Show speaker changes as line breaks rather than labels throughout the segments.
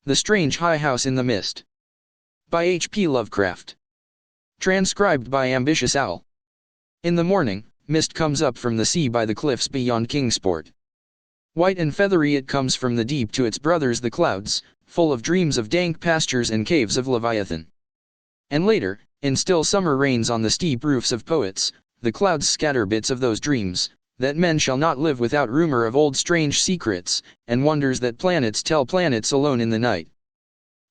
The Strange High House in the Mist. By H.P. Lovecraft. Transcribed by Ambitious Owl. In the morning, mist comes up from the sea by the cliffs beyond Kingsport. White and feathery it comes from the deep to its brothers the clouds, full of dreams of dank pastures and caves of Leviathan. And later, in still summer rains on the steep roofs of poets, the clouds scatter bits of those dreams, that men shall not live without rumor of old strange secrets, and wonders that planets tell planets alone in the night.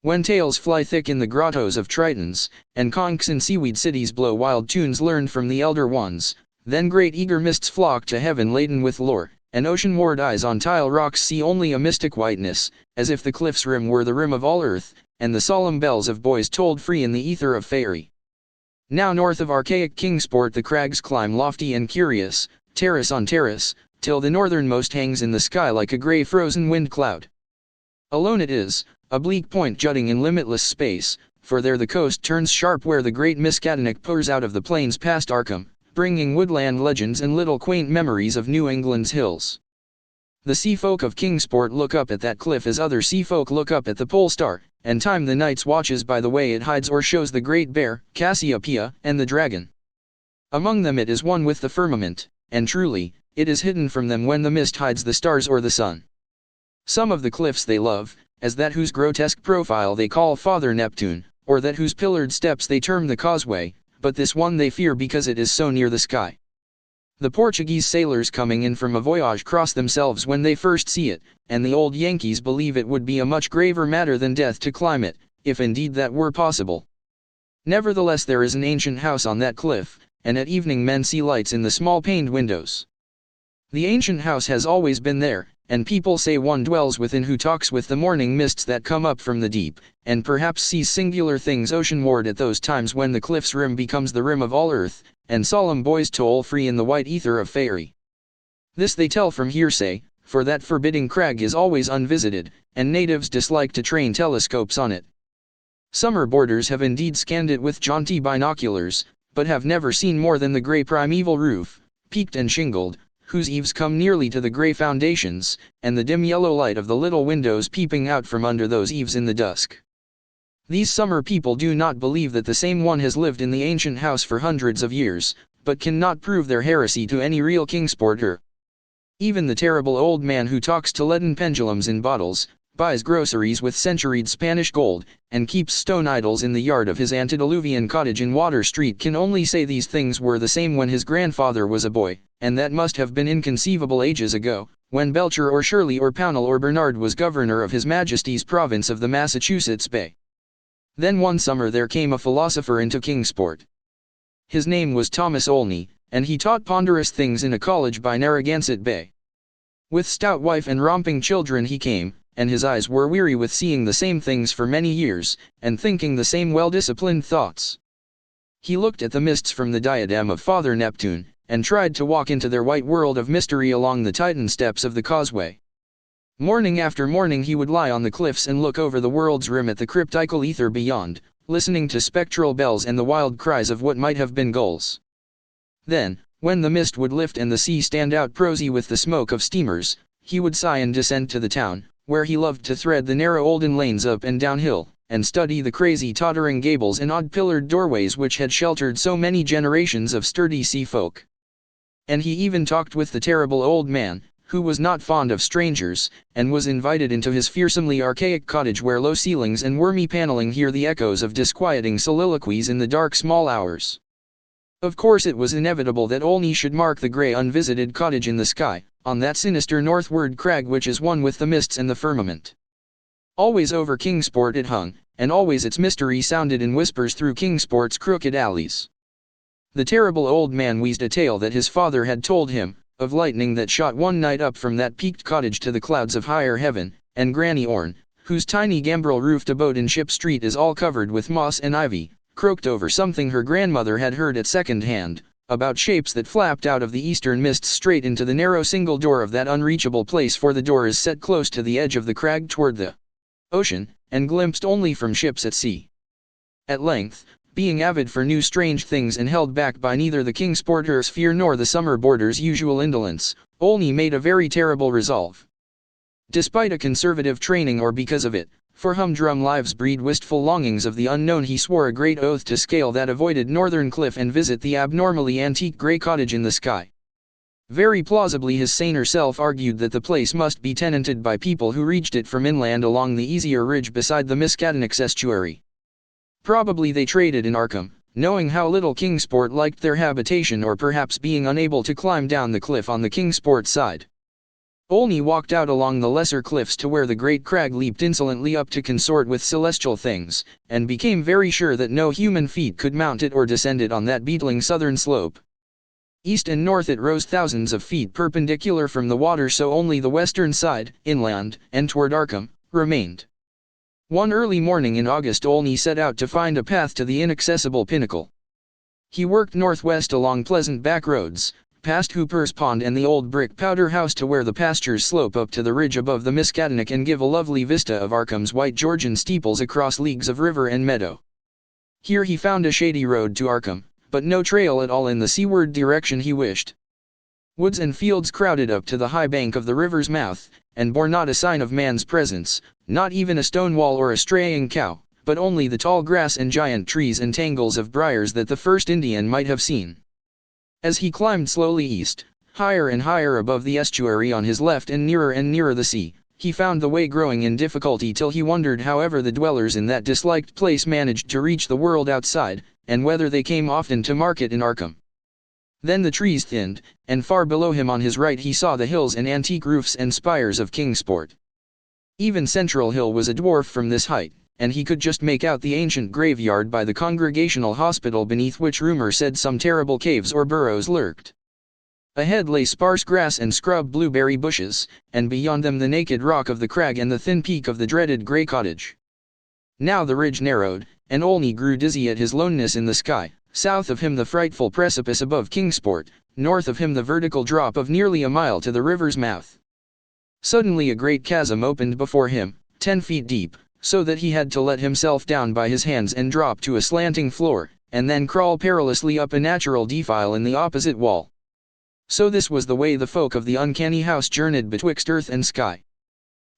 When tales fly thick in the grottos of Tritons, and conchs in seaweed cities blow wild tunes learned from the elder ones, then great eager mists flock to heaven laden with lore, and ocean-moored eyes on tile rocks see only a mystic whiteness, as if the cliff's rim were the rim of all earth, and the solemn bells of boys tolled free in the ether of faerie. Now north of archaic Kingsport the crags climb lofty and curious, terrace on terrace, till the northernmost hangs in the sky like a grey frozen wind cloud. Alone it is, a bleak point jutting in limitless space, for there the coast turns sharp where the great Miskatonic pours out of the plains past Arkham, bringing woodland legends and little quaint memories of New England's hills. The sea folk of Kingsport look up at that cliff as other sea folk look up at the pole star, and time the night's watches by the way it hides or shows the great bear, Cassiopeia, and the dragon. Among them it is one with the firmament, and truly, it is hidden from them when the mist hides the stars or the sun. Some of the cliffs they love, as that whose grotesque profile they call Father Neptune, or that whose pillared steps they term the causeway, but this one they fear because it is so near the sky. The Portuguese sailors coming in from a voyage cross themselves when they first see it, and the old Yankees believe it would be a much graver matter than death to climb it, if indeed that were possible. Nevertheless there is an ancient house on that cliff, and at evening men see lights in the small paned windows. The ancient house has always been there, and people say one dwells within who talks with the morning mists that come up from the deep, and perhaps sees singular things oceanward at those times when the cliff's rim becomes the rim of all earth, and solemn boys toll free in the white ether of faerie. This they tell from hearsay, for that forbidding crag is always unvisited, and natives dislike to train telescopes on it. Summer boarders have indeed scanned it with jaunty binoculars, but have never seen more than the grey primeval roof, peaked and shingled, whose eaves come nearly to the grey foundations, and the dim yellow light of the little windows peeping out from under those eaves in the dusk. These summer people do not believe that the same one has lived in the ancient house for hundreds of years, but cannot prove their heresy to any real Kingsporter. Even the terrible old man who talks to leaden pendulums in bottles, buys groceries with centuried Spanish gold, and keeps stone idols in the yard of his antediluvian cottage in Water Street can only say these things were the same when his grandfather was a boy, and that must have been inconceivable ages ago, when Belcher or Shirley or Pownell or Bernard was governor of His Majesty's province of the Massachusetts Bay. Then one summer there came a philosopher into Kingsport. His name was Thomas Olney, and he taught ponderous things in a college by Narragansett Bay. With stout wife and romping children he came, and his eyes were weary with seeing the same things for many years, and thinking the same well-disciplined thoughts. He looked at the mists from the diadem of Father Neptune, and tried to walk into their white world of mystery along the Titan steps of the causeway. Morning after morning he would lie on the cliffs and look over the world's rim at the cryptical ether beyond, listening to spectral bells and the wild cries of what might have been gulls. Then, when the mist would lift and the sea stand out prosy with the smoke of steamers, he would sigh and descend to the town, where he loved to thread the narrow olden lanes up and down hill, and study the crazy tottering gables and odd pillared doorways which had sheltered so many generations of sturdy sea folk. And he even talked with the terrible old man, who was not fond of strangers, and was invited into his fearsomely archaic cottage where low ceilings and wormy paneling hear the echoes of disquieting soliloquies in the dark small hours. Of course it was inevitable that Olney should mark the grey unvisited cottage in the sky, on that sinister northward crag which is one with the mists and the firmament. Always over Kingsport it hung, and always its mystery sounded in whispers through Kingsport's crooked alleys. The terrible old man wheezed a tale that his father had told him, of lightning that shot one night up from that peaked cottage to the clouds of higher heaven, and Granny Orne, whose tiny gambrel-roofed abode in Ship Street is all covered with moss and ivy, croaked over something her grandmother had heard at second hand, about shapes that flapped out of the eastern mists straight into the narrow single door of that unreachable place, for the door is set close to the edge of the crag toward the ocean, and glimpsed only from ships at sea. At length, being avid for new strange things and held back by neither the Kingsporter's fear nor the summer boarder's usual indolence, Olney made a very terrible resolve. Despite a conservative training or because of it, for humdrum lives breed wistful longings of the unknown. He swore a great oath to scale that avoided northern cliff and visit the abnormally antique grey cottage in the sky. Very plausibly his saner self argued that the place must be tenanted by people who reached it from inland along the easier ridge beside the Miskatonic estuary. Probably they traded in Arkham, knowing how little Kingsport liked their habitation, or perhaps being unable to climb down the cliff on the Kingsport side. Olney walked out along the lesser cliffs to where the great crag leaped insolently up to consort with celestial things, and became very sure that no human feet could mount it or descend it on that beetling southern slope. East and north it rose thousands of feet perpendicular from the water, so only the western side, inland, and toward Arkham, remained. One early morning in August Olney set out to find a path to the inaccessible pinnacle. He worked northwest along pleasant back roads, past Hooper's Pond and the old brick powder house to where the pastures slope up to the ridge above the Miskatonic and give a lovely vista of Arkham's white Georgian steeples across leagues of river and meadow. Here he found a shady road to Arkham, but no trail at all in the seaward direction he wished. Woods and fields crowded up to the high bank of the river's mouth, and bore not a sign of man's presence, not even a stone wall or a straying cow, but only the tall grass and giant trees and tangles of briars that the first Indian might have seen. As he climbed slowly east, higher and higher above the estuary on his left and nearer the sea, he found the way growing in difficulty till he wondered however the dwellers in that disliked place managed to reach the world outside, and whether they came often to market in Arkham. Then the trees thinned, and far below him on his right he saw the hills and antique roofs and spires of Kingsport. Even Central Hill was a dwarf from this height, and he could just make out the ancient graveyard by the Congregational Hospital beneath which rumor said some terrible caves or burrows lurked. Ahead lay sparse grass and scrub blueberry bushes, and beyond them the naked rock of the crag and the thin peak of the dreaded grey cottage. Now the ridge narrowed, and Olney grew dizzy at his loneness in the sky. South of him the frightful precipice above Kingsport, north of him the vertical drop of nearly a mile to the river's mouth. Suddenly a great chasm opened before him, 10 feet deep, so that he had to let himself down by his hands and drop to a slanting floor, and then crawl perilously up a natural defile in the opposite wall. So this was the way the folk of the uncanny house journeyed betwixt earth and sky.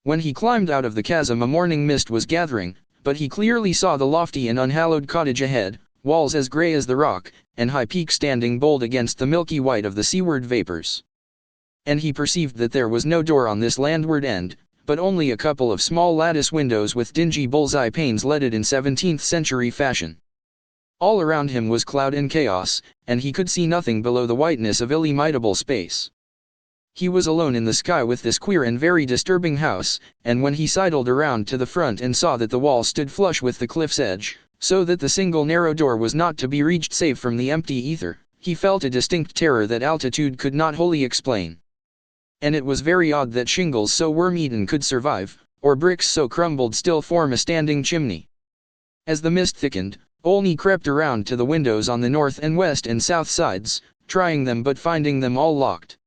When he climbed out of the chasm a morning mist was gathering, but he clearly saw the lofty and unhallowed cottage ahead, walls as grey as the rock, and high peak standing bold against the milky white of the seaward vapors. And he perceived that there was no door on this landward end, but only a couple of small lattice windows with dingy bullseye panes leaded in 17th century fashion. All around him was cloud and chaos, and he could see nothing below the whiteness of illimitable space. He was alone in the sky with this queer and very disturbing house, and when he sidled around to the front and saw that the wall stood flush with the cliff's edge, so that the single narrow door was not to be reached save from the empty ether, he felt a distinct terror that altitude could not wholly explain. And it was very odd that shingles so worm-eaten could survive, or bricks so crumbled still form a standing chimney. As the mist thickened, Olney crept around to the windows on the north and west and south sides, trying them but finding them all locked.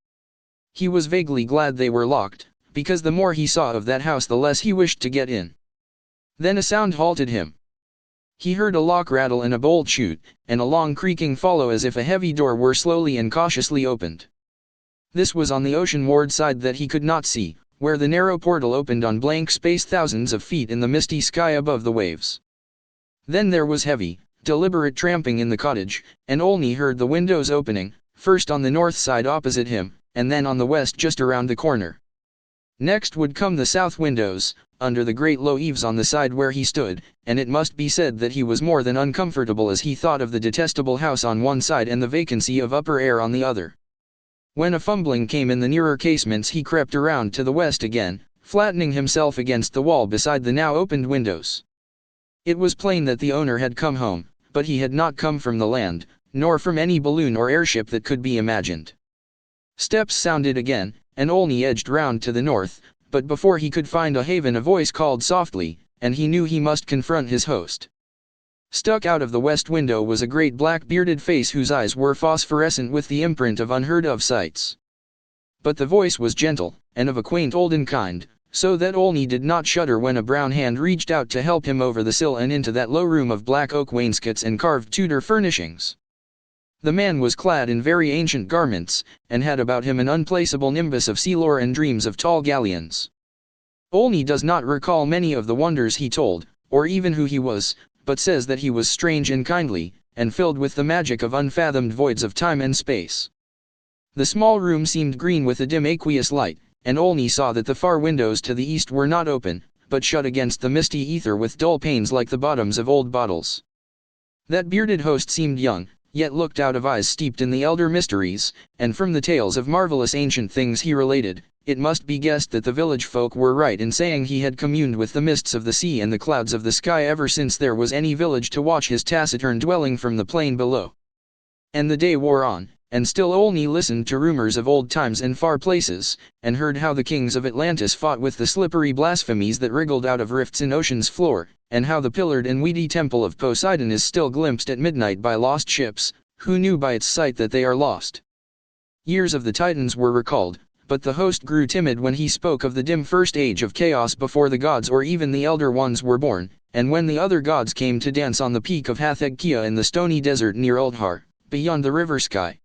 He was vaguely glad they were locked, because the more he saw of that house the less he wished to get in. Then a sound halted him. He heard a lock rattle and a bolt shoot, and a long creaking follow as if a heavy door were slowly and cautiously opened. This was on the oceanward side that he could not see, where the narrow portal opened on blank space thousands of feet in the misty sky above the waves. Then there was heavy, deliberate tramping in the cottage, and Olney heard the windows opening, first on the north side opposite him, and then on the west just around the corner. Next would come the south windows, under the great low eaves on the side where he stood, and it must be said that he was more than uncomfortable as he thought of the detestable house on one side and the vacancy of upper air on the other. When a fumbling came in the nearer casements he crept around to the west again, flattening himself against the wall beside the now opened windows. It was plain that the owner had come home, but he had not come from the land, nor from any balloon or airship that could be imagined. Steps sounded again, and Olney edged round to the north, but before he could find a haven a voice called softly, and he knew he must confront his host. Stuck out of the west window was a great black-bearded face whose eyes were phosphorescent with the imprint of unheard-of sights. But the voice was gentle, and of a quaint olden kind, so that Olney did not shudder when a brown hand reached out to help him over the sill and into that low room of black oak wainscots and carved Tudor furnishings. The man was clad in very ancient garments, and had about him an unplaceable nimbus of sea lore and dreams of tall galleons. Olney does not recall many of the wonders he told, or even who he was, but says that he was strange and kindly, and filled with the magic of unfathomed voids of time and space. The small room seemed green with a dim aqueous light, and Olney saw that the far windows to the east were not open, but shut against the misty ether with dull panes like the bottoms of old bottles. That bearded host seemed young, yet looked out of eyes steeped in the elder mysteries, and from the tales of marvelous ancient things he related, it must be guessed that the village folk were right in saying he had communed with the mists of the sea and the clouds of the sky ever since there was any village to watch his taciturn dwelling from the plain below. And the day wore on, and still Olney listened to rumors of old times and far places, and heard how the kings of Atlantis fought with the slippery blasphemies that wriggled out of rifts in ocean's floor, and how the pillared and weedy temple of Poseidon is still glimpsed at midnight by lost ships, who knew by its sight that they are lost. Years of the Titans were recalled, but the host grew timid when he spoke of the dim first age of chaos before the gods or even the elder ones were born, and when the other gods came to dance on the peak of Hathegkia in the stony desert near Uldhar, beyond the river sky.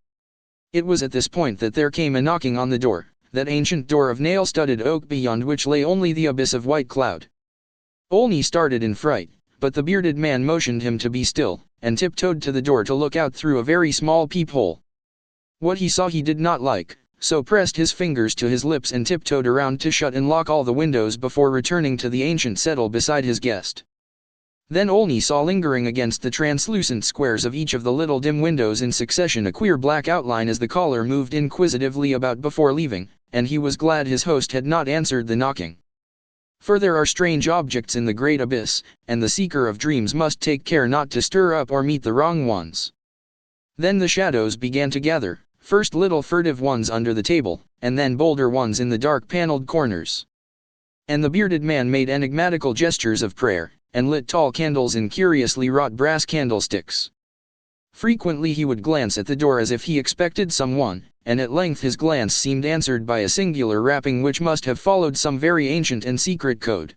It was at this point that there came a knocking on the door, that ancient door of nail-studded oak beyond which lay only the abyss of white cloud. Olney started in fright, but the bearded man motioned him to be still, and tiptoed to the door to look out through a very small peephole. What he saw he did not like, so pressed his fingers to his lips and tiptoed around to shut and lock all the windows before returning to the ancient settle beside his guest. Then Olney saw lingering against the translucent squares of each of the little dim windows in succession a queer black outline as the caller moved inquisitively about before leaving, and he was glad his host had not answered the knocking. For there are strange objects in the great abyss, and the seeker of dreams must take care not to stir up or meet the wrong ones. Then the shadows began to gather, first little furtive ones under the table, and then bolder ones in the dark paneled corners. And the bearded man made enigmatical gestures of prayer, and lit tall candles in curiously wrought brass candlesticks. Frequently he would glance at the door as if he expected someone, and at length his glance seemed answered by a singular rapping which must have followed some very ancient and secret code.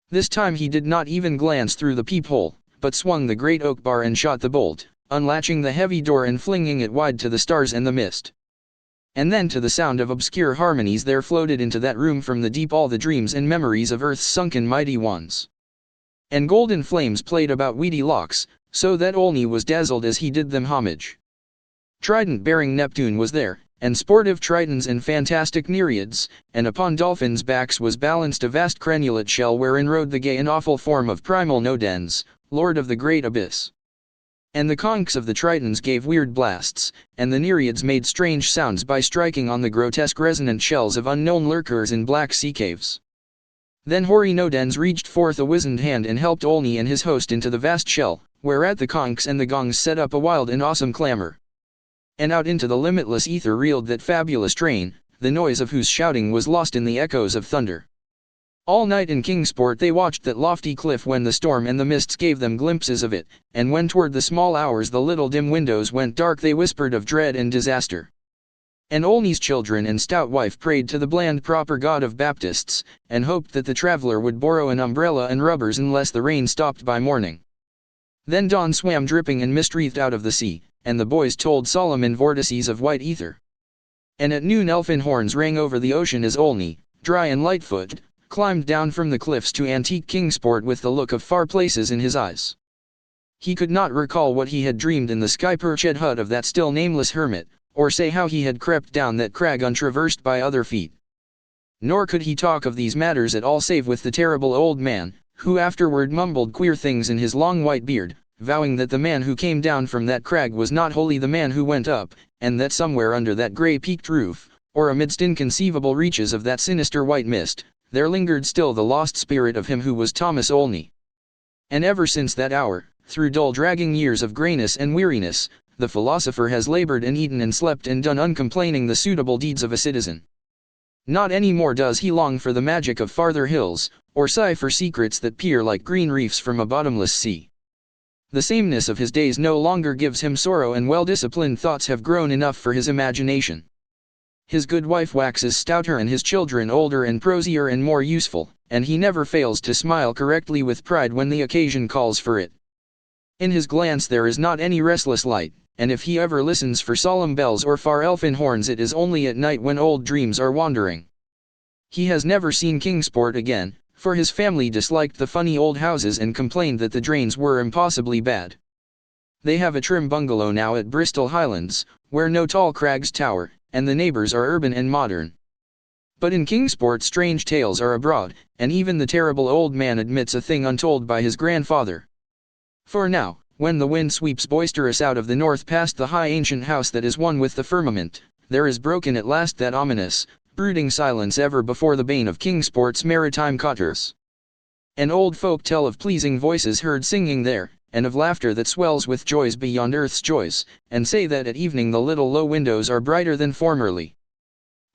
This time he did not even glance through the peephole, but swung the great oak bar and shot the bolt, unlatching the heavy door and flinging it wide to the stars and the mist. And then to the sound of obscure harmonies there floated into that room from the deep all the dreams and memories of earth's sunken mighty ones. And golden flames played about weedy locks, so that Olney was dazzled as he did them homage. Trident-bearing Neptune was there, and sportive tritons and fantastic nereids, and upon dolphins' backs was balanced a vast crenulate shell wherein rode the gay and awful form of primal Nodens, lord of the great abyss. And the conchs of the tritons gave weird blasts, and the nereids made strange sounds by striking on the grotesque resonant shells of unknown lurkers in black sea caves. Then hoary Nodens reached forth a wizened hand and helped Olney and his host into the vast shell, whereat the conchs and the gongs set up a wild and awesome clamor. And out into the limitless ether reeled that fabulous train, the noise of whose shouting was lost in the echoes of thunder. All night in Kingsport they watched that lofty cliff when the storm and the mists gave them glimpses of it, and when toward the small hours the little dim windows went dark they whispered of dread and disaster. And Olney's children and stout wife prayed to the bland proper God of Baptists, and hoped that the traveler would borrow an umbrella and rubbers unless the rain stopped by morning. Then dawn swam dripping and mist-wreathed out of the sea, and the boys told solemn in vortices of white ether. And at noon elfin horns rang over the ocean as Olney, dry and light-footed, climbed down from the cliffs to antique Kingsport with the look of far places in his eyes. He could not recall what he had dreamed in the sky-perched hut of that still nameless hermit, or say how he had crept down that crag untraversed by other feet. Nor could he talk of these matters at all save with the terrible old man, who afterward mumbled queer things in his long white beard, vowing that the man who came down from that crag was not wholly the man who went up, and that somewhere under that grey peaked roof, or amidst inconceivable reaches of that sinister white mist, there lingered still the lost spirit of him who was Thomas Olney. And ever since that hour, through dull dragging years of greyness and weariness, the philosopher has labored and eaten and slept and done uncomplaining the suitable deeds of a citizen. Not any more does he long for the magic of farther hills, or sigh for secrets that peer like green reefs from a bottomless sea. The sameness of his days no longer gives him sorrow, and well-disciplined thoughts have grown enough for his imagination. His good wife waxes stouter and his children older and prosier and more useful, and he never fails to smile correctly with pride when the occasion calls for it. In his glance there is not any restless light, and if he ever listens for solemn bells or far elfin horns it is only at night when old dreams are wandering. He has never seen Kingsport again, for his family disliked the funny old houses and complained that the drains were impossibly bad. They have a trim bungalow now at Bristol Highlands, where no tall crags tower, and the neighbors are urban and modern. But in Kingsport strange tales are abroad, and even the terrible old man admits a thing untold by his grandfather. For now, when the wind sweeps boisterous out of the north past the high ancient house that is one with the firmament, there is broken at last that ominous, brooding silence ever before the bane of Kingsport's maritime cotters. And old folk tell of pleasing voices heard singing there, and of laughter that swells with joys beyond earth's joys, and say that at evening the little low windows are brighter than formerly.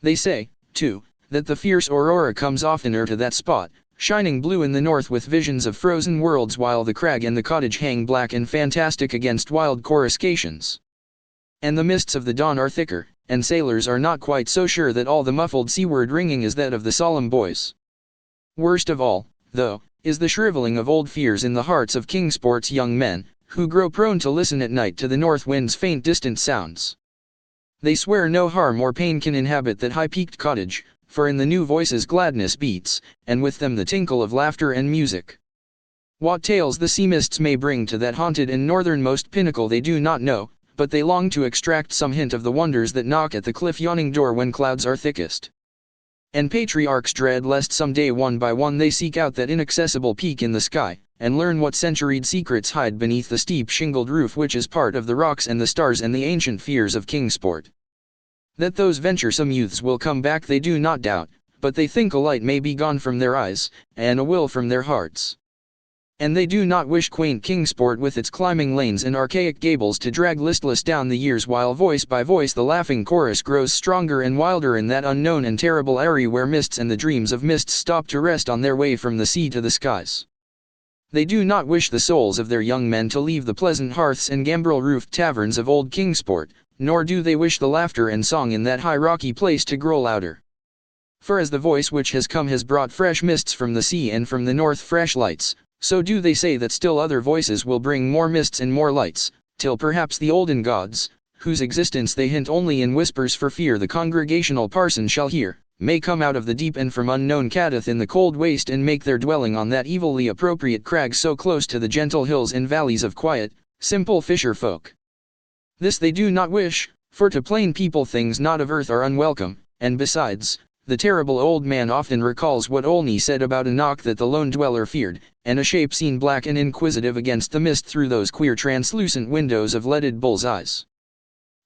They say, too, that the fierce aurora comes oftener to that spot, shining blue in the north with visions of frozen worlds, while the crag and the cottage hang black and fantastic against wild coruscations. And the mists of the dawn are thicker, and sailors are not quite so sure that all the muffled seaward ringing is that of the solemn boys. Worst of all, though, is the shriveling of old fears in the hearts of Kingsport's young men, who grow prone to listen at night to the north wind's faint distant sounds. They swear no harm or pain can inhabit that high-peaked cottage, for in the new voices gladness beats, and with them the tinkle of laughter and music. What tales the sea mists may bring to that haunted and northernmost pinnacle they do not know, but they long to extract some hint of the wonders that knock at the cliff-yawning door when clouds are thickest. And patriarchs dread lest some day one by one they seek out that inaccessible peak in the sky, and learn what centuried secrets hide beneath the steep shingled roof which is part of the rocks and the stars and the ancient fears of Kingsport. That those venturesome youths will come back they do not doubt, but they think a light may be gone from their eyes, and a will from their hearts. And they do not wish quaint Kingsport with its climbing lanes and archaic gables to drag listless down the years, while voice by voice the laughing chorus grows stronger and wilder in that unknown and terrible eyrie where mists and the dreams of mists stop to rest on their way from the sea to the skies. They do not wish the souls of their young men to leave the pleasant hearths and gambrel-roofed taverns of old Kingsport, nor do they wish the laughter and song in that high rocky place to grow louder. For as the voice which has come has brought fresh mists from the sea and from the north fresh lights, so do they say that still other voices will bring more mists and more lights, till perhaps the olden gods, whose existence they hint only in whispers for fear the congregational parson shall hear, may come out of the deep and from unknown Cadiz in the cold waste and make their dwelling on that evilly appropriate crag so close to the gentle hills and valleys of quiet, simple fisher folk. This they do not wish, for to plain people things not of earth are unwelcome, and besides, the terrible old man often recalls what Olney said about a knock that the lone dweller feared, and a shape seen black and inquisitive against the mist through those queer translucent windows of leaded bull's eyes.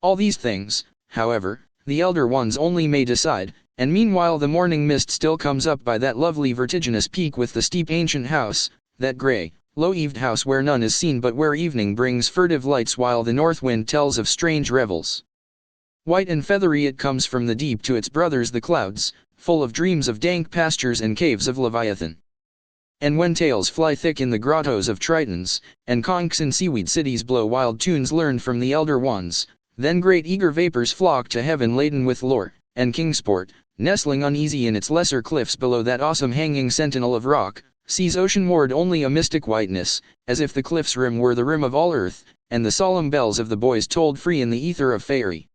All these things, however, the elder ones only may decide, and meanwhile the morning mist still comes up by that lovely vertiginous peak with the steep ancient house, that grey, low-eaved house where none is seen but where evening brings furtive lights while the north wind tells of strange revels. White and feathery it comes from the deep to its brothers the clouds, full of dreams of dank pastures and caves of Leviathan. And when tales fly thick in the grottos of Tritons, and conchs in seaweed cities blow wild tunes learned from the elder ones, then great eager vapors flock to heaven laden with lore, and Kingsport, nestling uneasy in its lesser cliffs below that awesome hanging sentinel of rock, sees oceanward only a mystic whiteness, as if the cliff's rim were the rim of all earth, and the solemn bells of the boys tolled free in the ether of faerie.